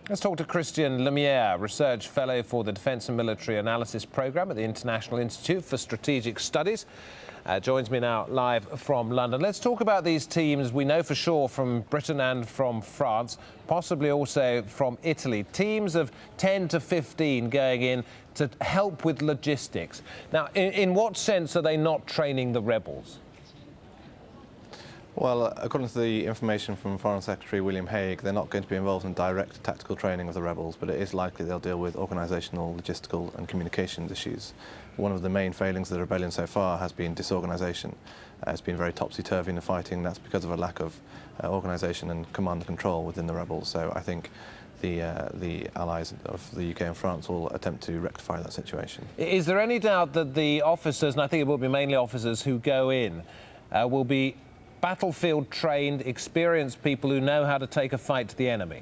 Let's talk to Christian Le Mière, Research Fellow for the Defence and Military Analysis Programme at the International Institute for Strategic Studies. Joins me now live from London. Let's talk about these teams we know for sure from Britain and from France, possibly also from Italy. Teams of 10 to 15 going in to help with logistics. Now, in what sense are they not training the rebels? Well, according to the information from Foreign Secretary William Hague, they're not going to be involved in direct tactical training of the rebels, but it is likely they'll deal with organisational, logistical and communications issues. One of the main failings of the rebellion so far has been disorganisation. It's been very topsy-turvy in the fighting, and that's because of a lack of organisation and command and control within the rebels. So I think the allies of the UK and France will attempt to rectify that situation. Is there any doubt that the officers, and I think it will be mainly officers who go in, will be battlefield-trained, experienced people who know how to take a fight to the enemy?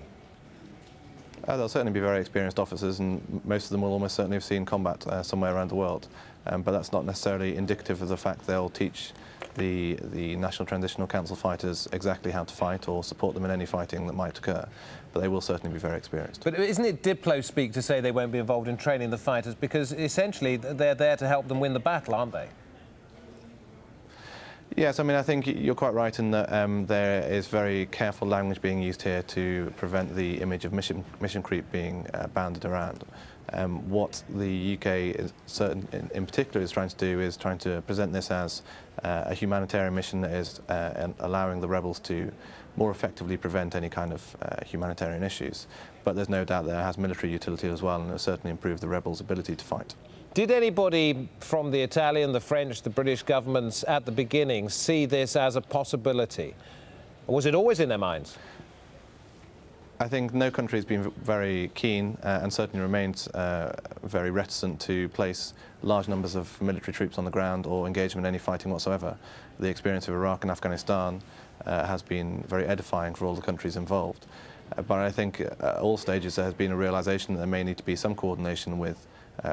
They'll certainly be very experienced officers, and most of them will almost certainly have seen combat somewhere around the world. But that's not necessarily indicative of the fact they'll teach the National Transitional Council fighters exactly how to fight or support them in any fighting that might occur. But they will certainly be very experienced. But isn't it Diplo-speak to say they won't be involved in training the fighters? Because essentially they're there to help them win the battle, aren't they? Yes, I mean, I think you're quite right in that there is very careful language being used here to prevent the image of mission creep being banded around. What the UK in particular is trying to do is trying to present this as a humanitarian mission that is allowing the rebels to more effectively prevent any kind of humanitarian issues. But there's no doubt that it has military utility as well, and it will certainly improve the rebels' ability to fight. Did anybody from the Italian, the French, the British governments at the beginning see this as a possibility? Or was it always in their minds? I think no country has been very keen and certainly remains very reticent to place large numbers of military troops on the ground or engage them in any fighting whatsoever. The experience of Iraq and Afghanistan has been very edifying for all the countries involved. But I think at all stages there has been a realisation that there may need to be some coordination with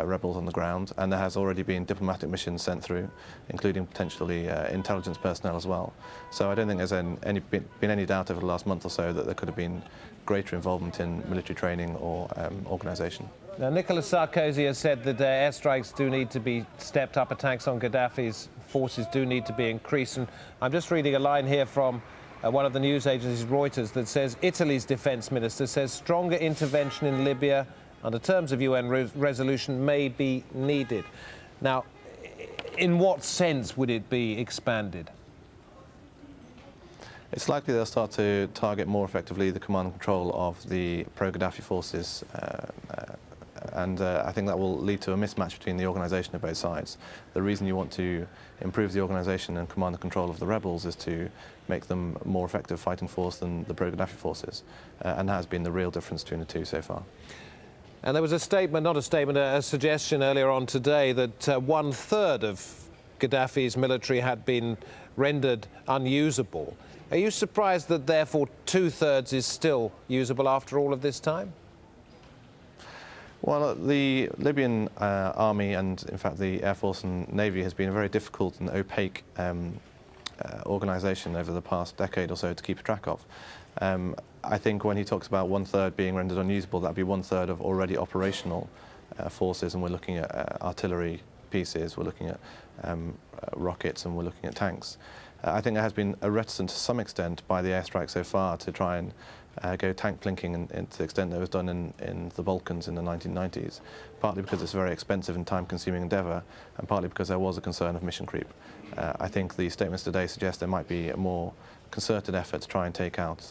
rebels on the ground, and there has already been diplomatic missions sent through, including potentially intelligence personnel as well. So I don't think there's been any doubt over the last month or so that there could have been greater involvement in military training or organisation. Now, Nicolas Sarkozy has said that airstrikes do need to be stepped up, attacks on Gaddafi's forces do need to be increased. And I'm just reading a line here from one of the news agencies, Reuters, that says Italy's defence minister says stronger intervention in Libya under terms of UN resolution may be needed. Now, in what sense would it be expanded? It's likely they'll start to target more effectively the command and control of the pro-Gaddafi forces, and I think that will lead to a mismatch between the organisation of both sides. The reason you want to improve the organisation and command and control of the rebels is to make them a more effective fighting force than the pro-Gaddafi forces, and that has been the real difference between the two so far. And there was a statement, not a statement, a suggestion earlier on today that 1/3 of Gaddafi's military had been rendered unusable. Are you surprised that therefore 2/3 is still usable after all of this time? Well, the Libyan army and, in fact, the Air Force and Navy has been a very difficult and opaque organisation over the past decade or so to keep track of. I think when he talks about 1/3 being rendered unusable, that would be 1/3 of already operational forces, and we're looking at artillery pieces, we're looking at rockets, and we're looking at tanks. I think there has been a reticence to some extent by the airstrike so far to try and go tank plinking to the extent that it was done in the Balkans in the 1990s, partly because it's a very expensive and time-consuming endeavour, and partly because there was a concern of mission creep. I think the statements today suggest there might be a more concerted effort to try and take out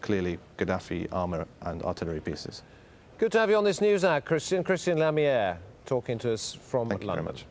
clearly Gaddafi armour and artillery pieces. Good to have you on this news hour, Christian Le Mière, talking to us from London. Thank you very much.